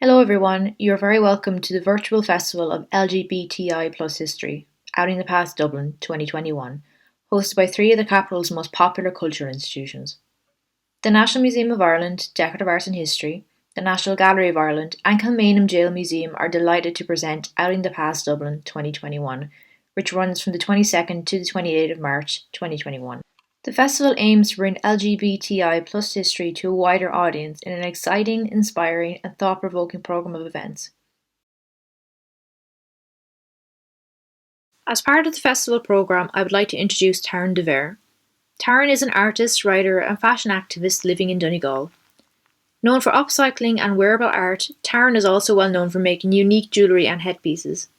Hello everyone, you're very welcome to the virtual festival of LGBTI plus history, Outing the Past Dublin 2021, hosted by three of the capital's most popular cultural institutions. The National Museum of Ireland, Decorative Arts History, the National Gallery of Ireland and Kilmainham Jail Museum are delighted to present Outing the Past Dublin 2021, which runs from the 22nd to the 28th of March 2021. The festival aims to bring LGBTI plus history to a wider audience in an exciting, inspiring and thought-provoking programme of events. As part of the festival programme, I would like to introduce Taryn de Vere. Taryn is an artist, writer and fashion activist living in Donegal. Known for upcycling and wearable art, Taryn is also well known for making unique jewellery and headpieces.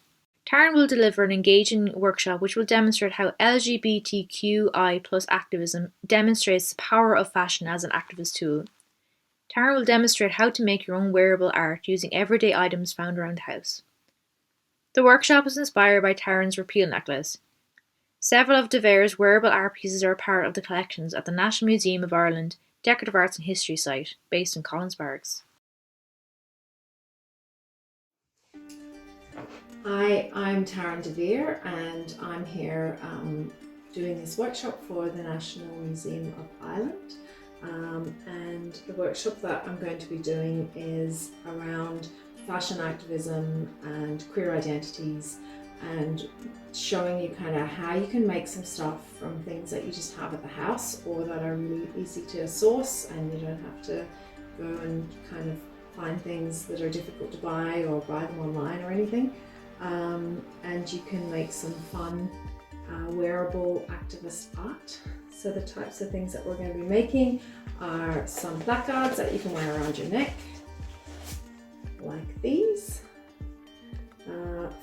Taryn will deliver an engaging workshop which will demonstrate how LGBTQI plus activism demonstrates the power of fashion as an activist tool. Taryn will demonstrate how to make your own wearable art using everyday items found around the house. The workshop is inspired by Taryn's Repeal necklace. Several of de Vere's wearable art pieces are part of the collections at the National Museum of Ireland Decorative Arts History site, based in Collins Barracks. Hi, I'm Taryn de Vere and I'm here doing this workshop for the National Museum of Ireland. And the workshop that I'm going to be doing is around fashion activism and queer identities, and showing you kind of how you can make some stuff from things that you just have at the house or that are really easy to source, and you don't have to go and kind of find things that are difficult to buy or buy them online or anything. And you can make some fun wearable activist art. So the types of things that we're going to be making are some placards that you can wear around your neck, like these,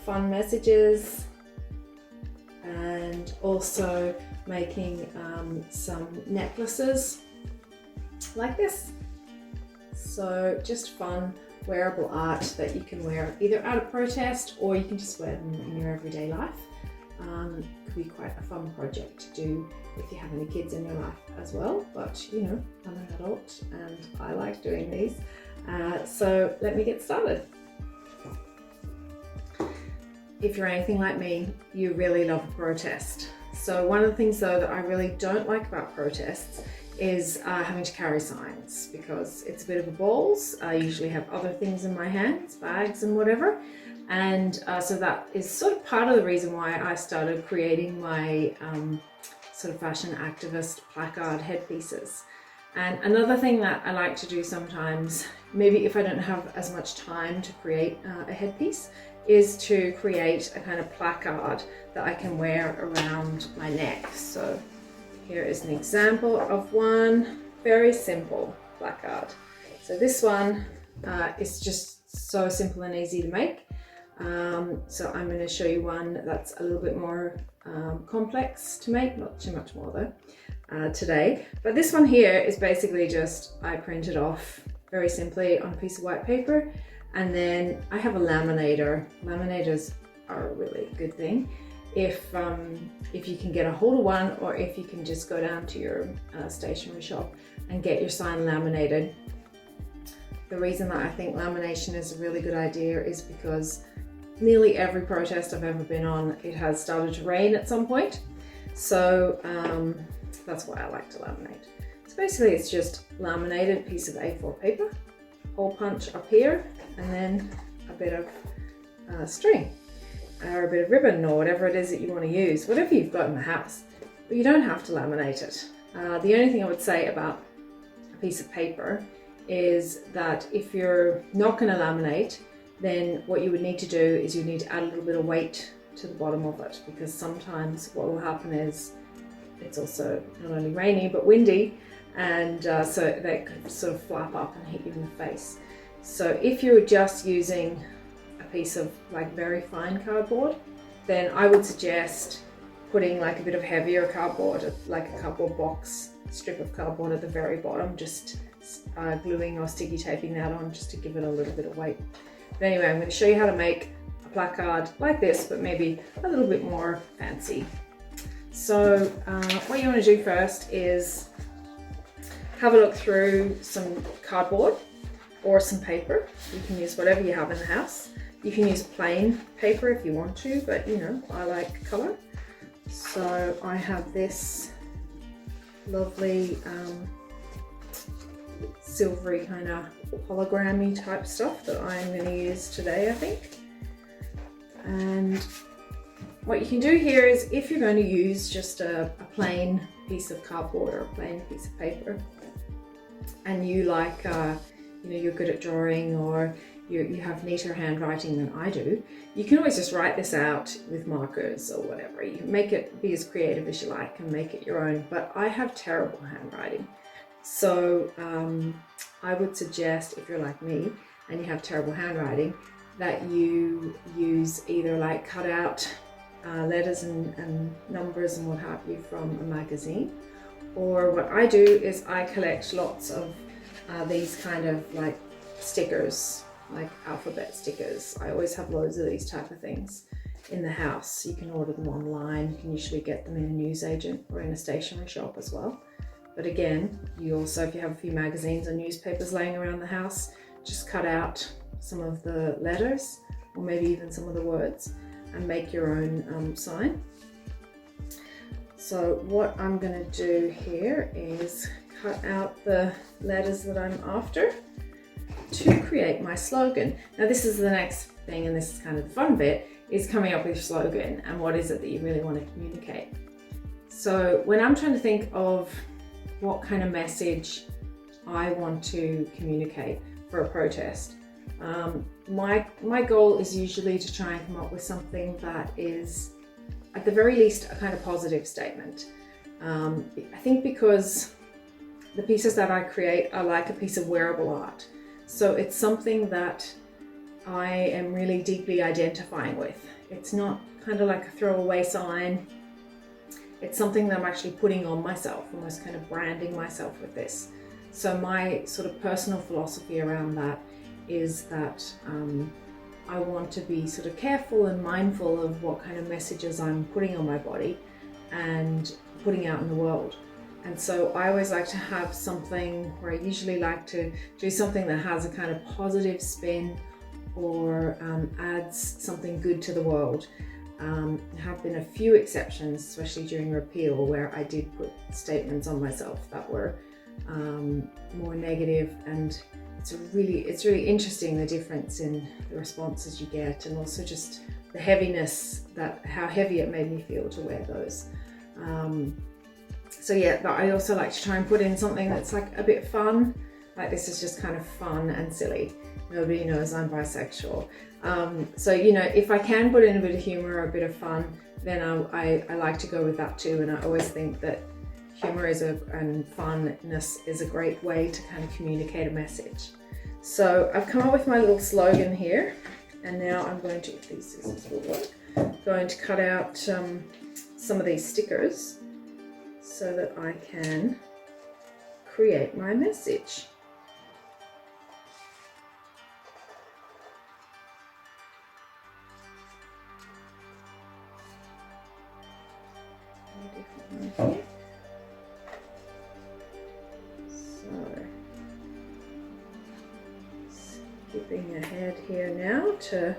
fun messages, and also making some necklaces like this. So just fun wearable art that you can wear either at a protest or you can just wear them in your everyday life. Could be quite a fun project to do if you have any kids in your life as well, but you know, I'm an adult and I like doing these. So let me get started. If you're anything like me, you really love a protest. So one of the things though that I really don't like about protests is having to carry signs, because it's a bit of a balls. I usually have other things in my hands, bags and whatever. And so that is sort of part of the reason why I started creating my sort of fashion activist placard headpieces. And another thing that I like to do sometimes, maybe if I don't have as much time to create a headpiece, is to create a kind of placard that I can wear around my neck. So here is an example of one, very simple placard. So this one is just so simple and easy to make. So I'm going to show you one that's a little bit more complex to make, not too much more though, today. But this one here is basically just, I printed off very simply on a piece of white paper, and then I have a laminator. Laminators are a really good thing if you can get a hold of one, or if you can just go down to your stationery shop and get your sign laminated. The reason that I think lamination is a really good idea is because nearly every protest I've ever been on, it has started to rain at some point. So that's why I like to laminate. So basically it's just laminated piece of A4 paper, hole punch up here, and then a bit of string or a bit of ribbon or whatever it is that you want to use, whatever you've got in the house. But you don't have to laminate it. The only thing I would say about a piece of paper is that if you're not going to laminate, then what you would need to do is you need to add a little bit of weight to the bottom of it, because sometimes what will happen is it's also not only rainy but windy, and so they could sort of flap up and hit you in the face. So if you're just using a piece of like very fine cardboard, then I would suggest putting like a bit of heavier cardboard, like a cardboard box strip of cardboard at the very bottom, just gluing or sticky taping that on just to give it a little bit of weight. But anyway, I'm going to show you how to make a placard like this, but maybe a little bit more fancy. So what you want to do first is have a look through some cardboard or some paper. You can use whatever you have in the house. You can use plain paper if you want to, but you know, I like colour. So I have this lovely silvery kind of hologrammy type stuff that I'm going to use today, I think. And what you can do here is, if you're going to use just a plain piece of cardboard or a plain piece of paper, and you like, you know, you're good at drawing, or you have neater handwriting than I do, you can always just write this out with markers or whatever. You can make it be as creative as you like and make it your own, but I have terrible handwriting. So I would suggest, if you're like me and you have terrible handwriting, that you use either like cut out letters and numbers and what have you from a magazine, or what I do is I collect lots of these kind of like stickers, like alphabet stickers. I always have loads of these type of things in the house. You can order them online. You can usually get them in a newsagent or in a stationery shop as well. But again, you also, if you have a few magazines or newspapers laying around the house, just cut out some of the letters, or maybe even some of the words, and make your own sign. So what I'm going to do here is cut out the letters that I'm after to create my slogan. Now this is the next thing, and this is kind of the fun bit, is coming up with your slogan and what is it that you really want to communicate. So when I'm trying to think of what kind of message I want to communicate for a protest, my goal is usually to try and come up with something that is, at the very least, a kind of positive statement. I think because the pieces that I create are like a piece of wearable art. So it's something that I am really deeply identifying with. It's not kind of like a throwaway sign. It's something that I'm actually putting on myself, almost kind of branding myself with this. So my sort of personal philosophy around that is that I want to be sort of careful and mindful of what kind of messages I'm putting on my body and putting out in the world. And so I always like to have something where I usually like to do something that has a kind of positive spin, or adds something good to the world. There have been a few exceptions, especially during Repeal, where I did put statements on myself that were more negative, and it's really interesting, the difference in the responses you get, and also just the heaviness, how heavy it made me feel to wear those. So yeah, but I also like to try and put in something that's like a bit fun. Like this is just kind of fun and silly. Nobody knows I'm bisexual. So, you know, if I can put in a bit of humor or a bit of fun, then I like to go with that too. And I always think that humor and funness is a great way to kind of communicate a message. So I've come up with my little slogan here, and now I'm going to, if these scissors will work, going to cut out some of these stickers so that I can create my message. Here. So, skipping ahead here now to,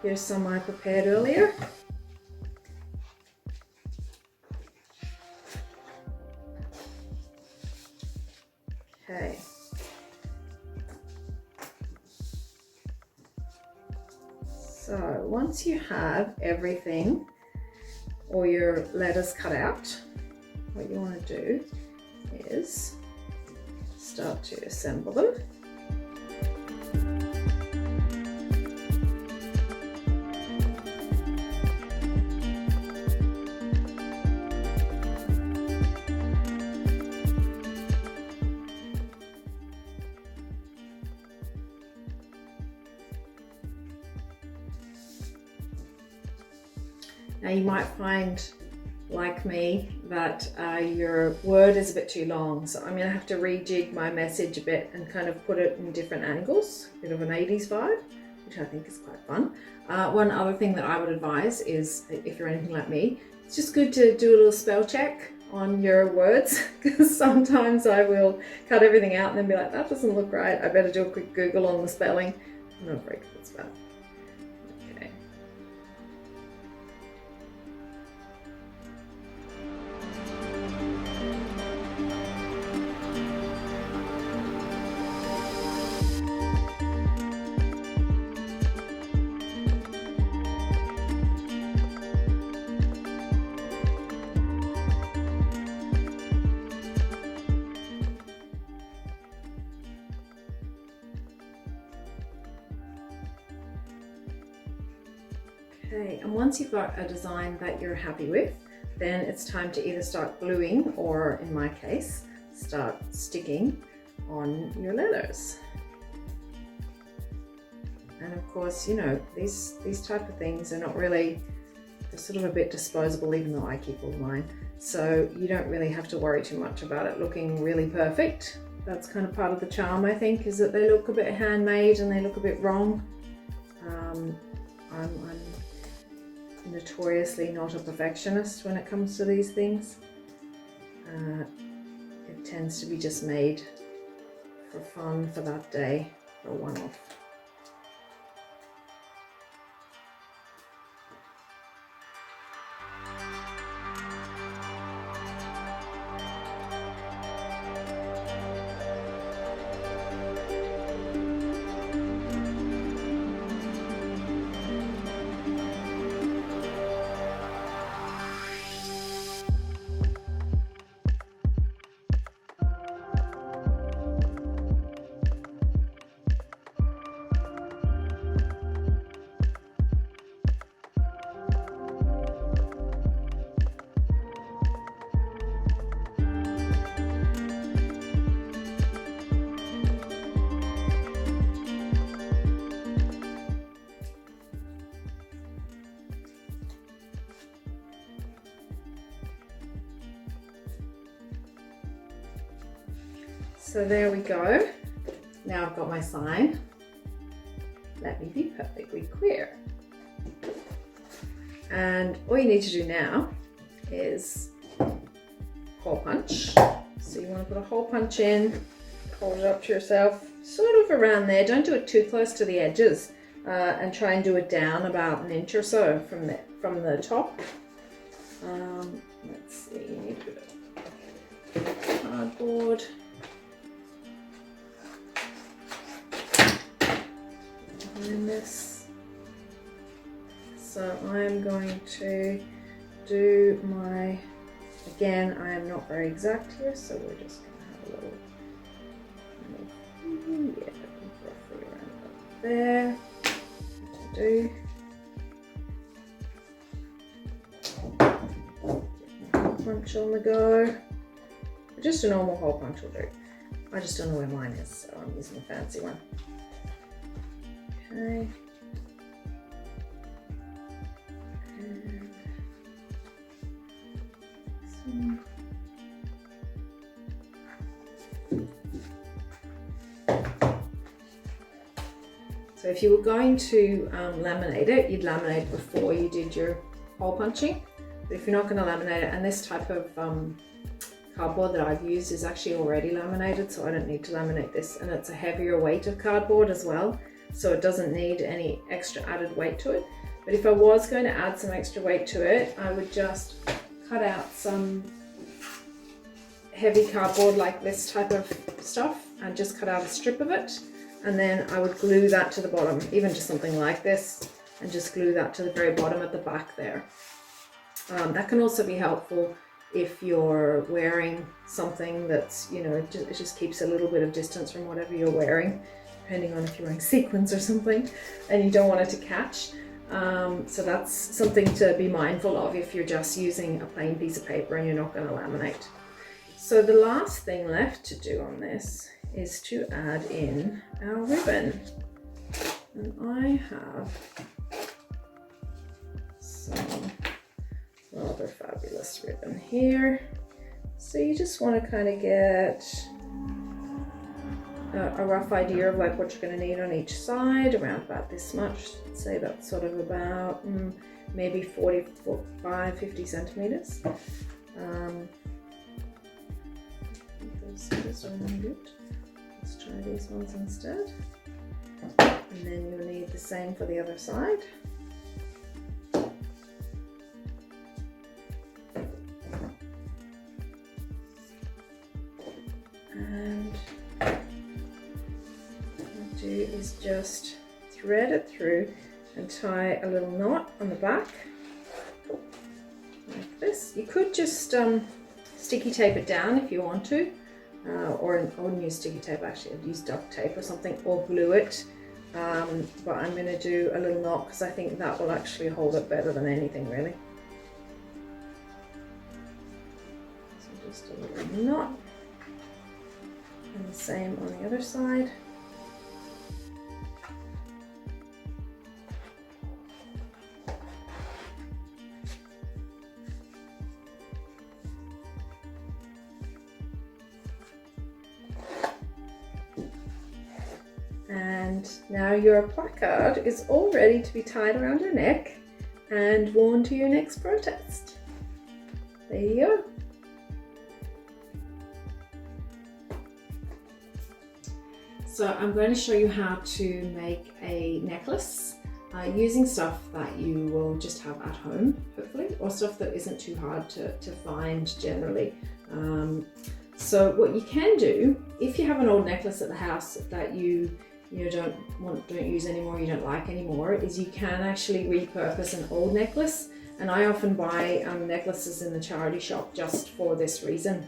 here's some I prepared earlier. Okay. So once you have everything, or your letters cut out, what you want to do is start to assemble them. Now you might find, like me, that your word is a bit too long, so I'm going to have to rejig my message a bit and kind of put it in different angles, a bit of an 80s vibe, which I think is quite fun. One other thing that I would advise is, if you're anything like me, it's just good to do a little spell check on your words, because sometimes I will cut everything out and then be like, that doesn't look right, I better do a quick Google on the spelling. I'm not very good at spelling. Okay. Okay, and once you've got a design that you're happy with, then it's time to either start gluing or, in my case, start sticking on your letters. And of course, you know, these type of things are not really, they're sort of a bit disposable, even though I keep all mine. So you don't really have to worry too much about it looking really perfect. That's kind of part of the charm, I think, is that they look a bit handmade and they look a bit wrong. I'm notoriously not a perfectionist when it comes to these things. It tends to be just made for fun for that day, for a one-off. So there we go. Now I've got my sign. Let me be perfectly queer. And all you need to do now is hole punch. So you want to put a hole punch in, hold it up to yourself, sort of around there. Don't do it too close to the edges, and try and do it down about an inch or so from the top. Let's see, you need a bit of cardboard. In this, so I am going to do my, again, I am not very exact here, so we're just going to have a little, yeah, roughly around up there. Do hole punch on the go. Just a normal hole punch will do. I just don't know where mine is, so I'm using a fancy one. Okay. So if you were going to laminate it, you'd laminate before you did your hole punching. But if you're not going to laminate it, and this type of cardboard that I've used is actually already laminated, so I don't need to laminate this, and it's a heavier weight of cardboard as well. So it doesn't need any extra added weight to it. But if I was going to add some extra weight to it, I would just cut out some heavy cardboard like this type of stuff and just cut out a strip of it. And then I would glue that to the bottom, even just something like this, and just glue that to the very bottom at the back there. That can also be helpful if you're wearing something that's, you know, it just keeps a little bit of distance from whatever you're wearing, depending on if you're wearing sequins or something and you don't want it to catch. So that's something to be mindful of if you're just using a plain piece of paper and you're not going to laminate. So the last thing left to do on this is to add in our ribbon. And I have some rather fabulous ribbon here. So you just want to kind of get a rough idea of like what you're going to need on each side, around about this much. Say that's sort of about maybe 45, 50 centimeters. scissors are no good. Let's try these ones instead. And then you'll need the same for the other side. And what I'll do is just thread it through and tie a little knot on the back like this. You could just sticky tape it down if you want to, or I wouldn't use sticky tape actually, I'd use duct tape or something, or glue it, but I'm going to do a little knot because I think that will actually hold it better than anything really. So just a little knot, and the same on the other side. And now your placard is all ready to be tied around your neck and worn to your next protest. There you go. So I'm going to show you how to make a necklace using stuff that you will just have at home, hopefully, or stuff that isn't too hard to find generally. So what you can do, if you have an old necklace at the house that you don't use anymore, you don't like anymore, is you can actually repurpose an old necklace. And I often buy necklaces in the charity shop just for this reason.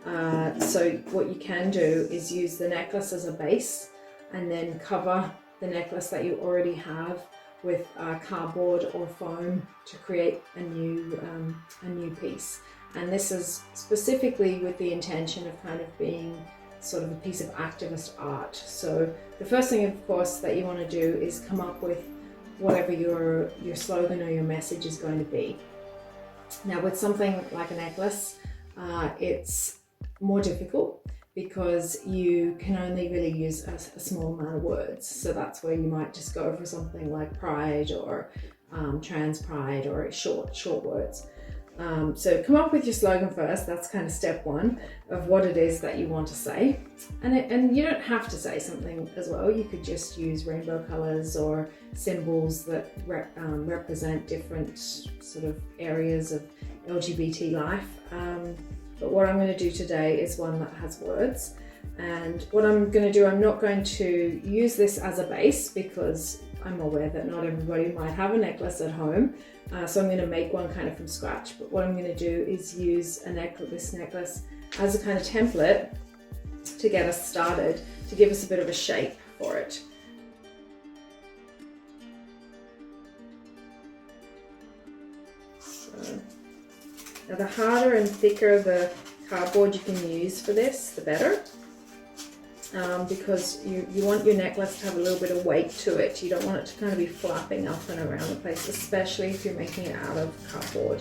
So what you can do is use the necklace as a base and then cover the necklace that you already have with cardboard or foam to create a new piece. And this is specifically with the intention of kind of being sort of a piece of activist art. So the first thing, of course, that you want to do is come up with whatever your slogan or your message is going to be. Now with something like a necklace, it's more difficult because you can only really use a small amount of words. So that's where you might just go for something like pride or trans pride or short words. So come up with your slogan first. That's kind of step one of what it is that you want to say. And you don't have to say something as well. You could just use rainbow colors or symbols that represent different sort of areas of LGBT life. But what I'm going to do today is one that has words. And what I'm going to do, I'm not going to use this as a base because I'm aware that not everybody might have a necklace at home. So I'm going to make one kind of from scratch. But what I'm going to do is use this necklace as a kind of template to get us started, to give us a bit of a shape for it. So, now the harder and thicker the cardboard you can use for this, the better. Because you want your necklace to have a little bit of weight to it. You don't want it to kind of be flapping up and around the place, especially if you're making it out of cardboard.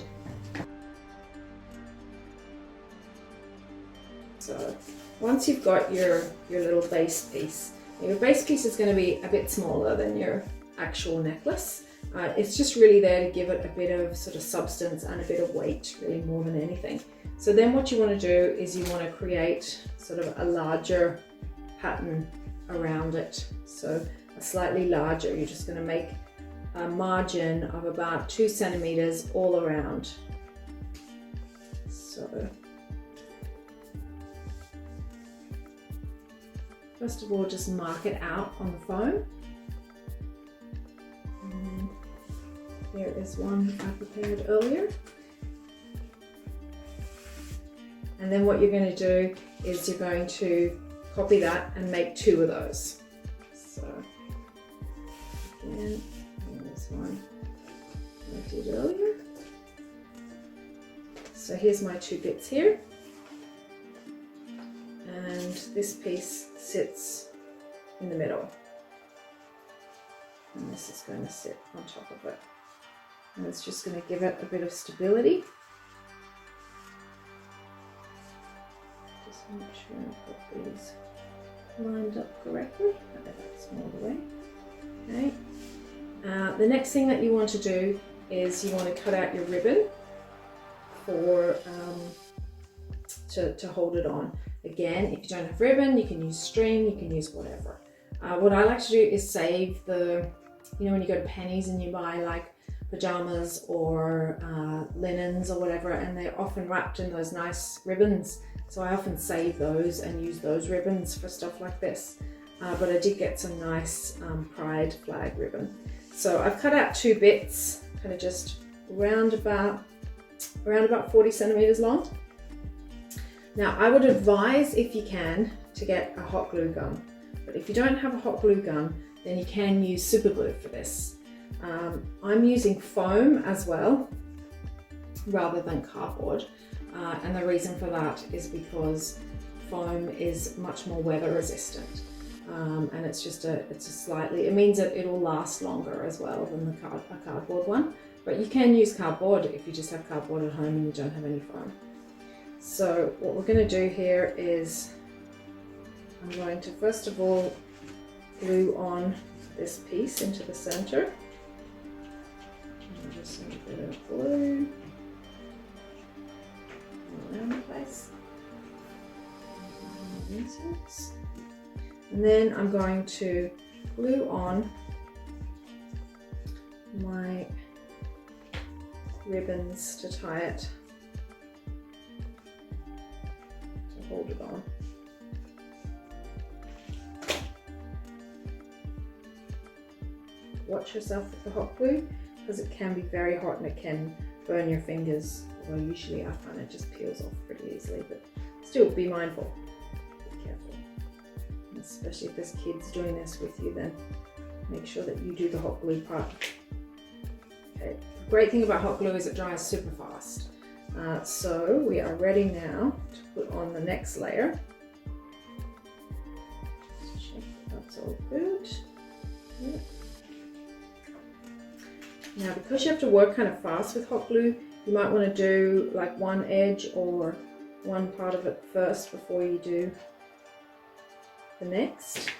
So once you've got your little base piece, your base piece is going to be a bit smaller than your actual necklace. It's just really there to give it a bit of sort of substance and a bit of weight, really more than anything. So then what you want to do is you want to create sort of a larger pattern around it. So a slightly larger, you're just going to make a margin of about 2 centimeters all around. So first of all, just mark it out on the foam. And here is one I prepared earlier. And then what you're going to do is you're going to copy that and make 2 of those. So again, here's one I did earlier. So here's my 2 bits here. And this piece sits in the middle. And this is going to sit on top of it. And it's just going to give it a bit of stability. Just make sure I've got these lined up correctly. That's all the way. Okay. The next thing that you want to do is you want to cut out your ribbon for to hold it on. Again, if you don't have ribbon, you can use string, you can use whatever. What I like to do is save the, when you go to Pennies and you buy like pajamas or linens or whatever, and they're often wrapped in those nice ribbons. So I often save those and use those ribbons for stuff like this. But I did get some nice pride flag ribbon. So I've cut out 2 bits, kind of just around about 40 centimeters long. Now I would advise, if you can, to get a hot glue gun. But if you don't have a hot glue gun, then you can use super glue for this. I'm using foam as well, rather than cardboard. And the reason for that is because foam is much more weather resistant. And it's just it means that it'll last longer as well than a cardboard one. But you can use cardboard if you just have cardboard at home and you don't have any foam. So what we're going to do here is I'm going to first of all glue on this piece into the center. I'm just going to put a bit of glue around the place. And then I'm going to glue on my ribbons to tie it, to hold it on. Watch yourself with the hot glue, because it can be very hot and it can burn your fingers. Well, usually I find it just peels off pretty easily, but still be mindful, be careful. And especially if there's kids doing this with you, then make sure that you do the hot glue part. Okay, the great thing about hot glue is it dries super fast. So we are ready now to put on the next layer. Just check that's all good. Yep. Now, because you have to work kind of fast with hot glue, you might want to do like one edge or one part of it first before you do the next.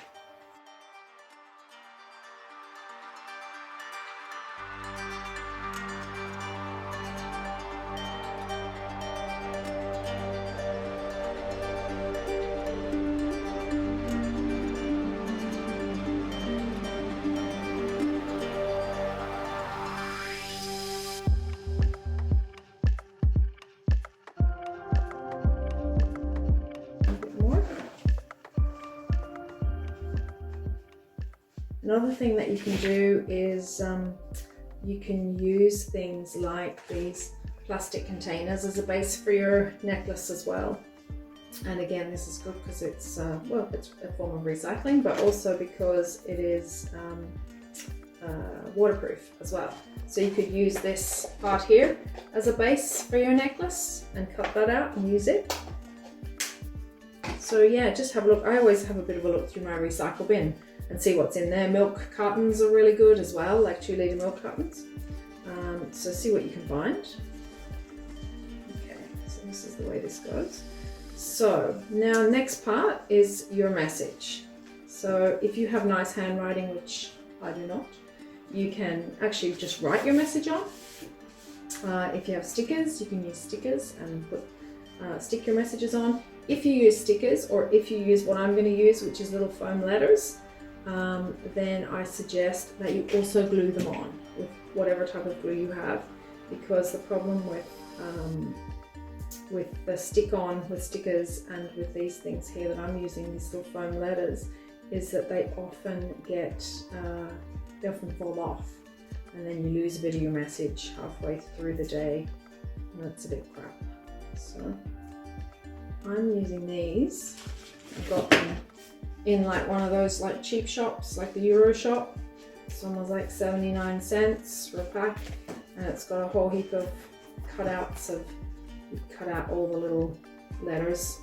Another thing that you can do is you can use things like these plastic containers as a base for your necklace as well. And again, this is good because it's it's a form of recycling, but also because it is waterproof as well. So you could use this part here as a base for your necklace and cut that out and use it. So yeah, just have a look. I always have a bit of a look through my recycle bin and see what's in there. Milk cartons are really good as well, like 2-litre milk cartons. So see what you can find. Okay, so this is the way this goes. So now next part is your message. So if you have nice handwriting, which I do not, you can actually just write your message on. If you have stickers, you can use stickers and stick your messages on. If you use stickers, or if you use what I'm going to use, which is little foam letters, then I suggest that you also glue them on with whatever type of glue you have, because the problem with the stick-on with stickers and with these things here that I'm using, these little foam letters, is that they often they often fall off, and then you lose a bit of your message halfway through the day, and that's a bit crap. So I'm using these. I've got them in like one of those like cheap shops, like the Euro shop. This one was like 79 cents for a pack, and it's got a whole heap of cutouts of, you cut out all the little letters.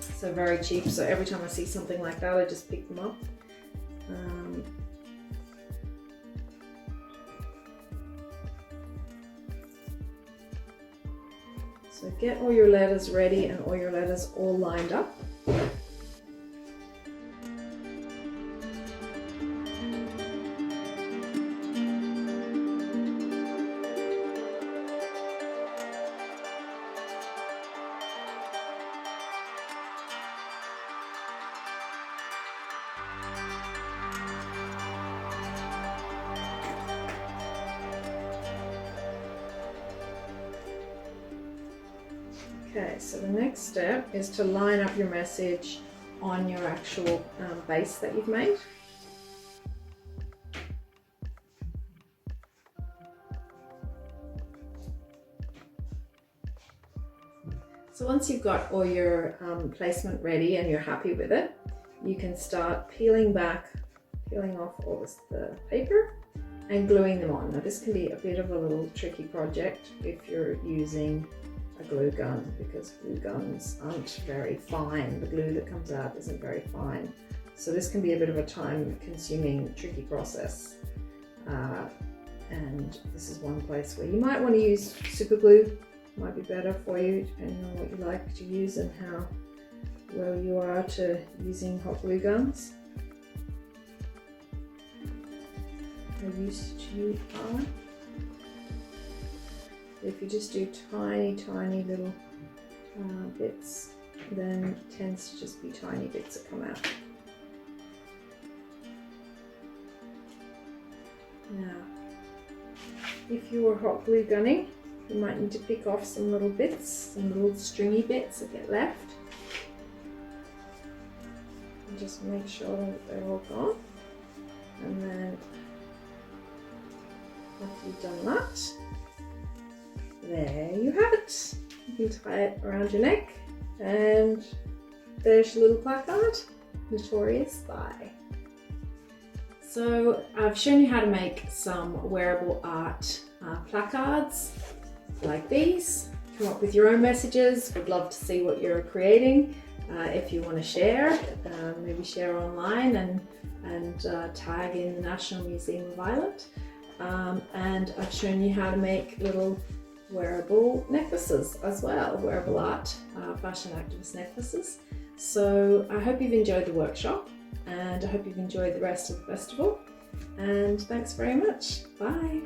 So very cheap. So every time I see something like that, I just pick them up. So get all your letters ready and all your letters all lined up. Okay, so the next step is to line up your message on your actual base that you've made. So once you've got all your placement ready and you're happy with it, you can start peeling off all the paper and gluing them on. Now this can be a bit of a little tricky project if you're using a glue gun, because glue guns aren't very fine. The glue that comes out isn't very fine. So this can be a bit of a time-consuming, tricky process. And this is one place where you might want to use super glue. Might be better for you depending on what you like to use and how well you are to using hot glue guns. How used you are. If you just do tiny little bits, then it tends to just be tiny bits that come out. Now, if you were hot glue gunning, you might need to pick off some little bits, some little stringy bits that get left. And just make sure that they're all gone. And then after you've done that, there you have it. You can tie it around your neck, and there's your little placard, Notorious Spy. So I've shown you how to make some wearable art placards like these. Come up with your own messages. Would love to see what you're creating. If you want to share, maybe share online and tag in the National Museum of Ireland. And I've shown you how to make little wearable necklaces as well, wearable art, fashion activist necklaces. So I hope you've enjoyed the workshop, and I hope you've enjoyed the rest of the festival. And thanks very much. Bye.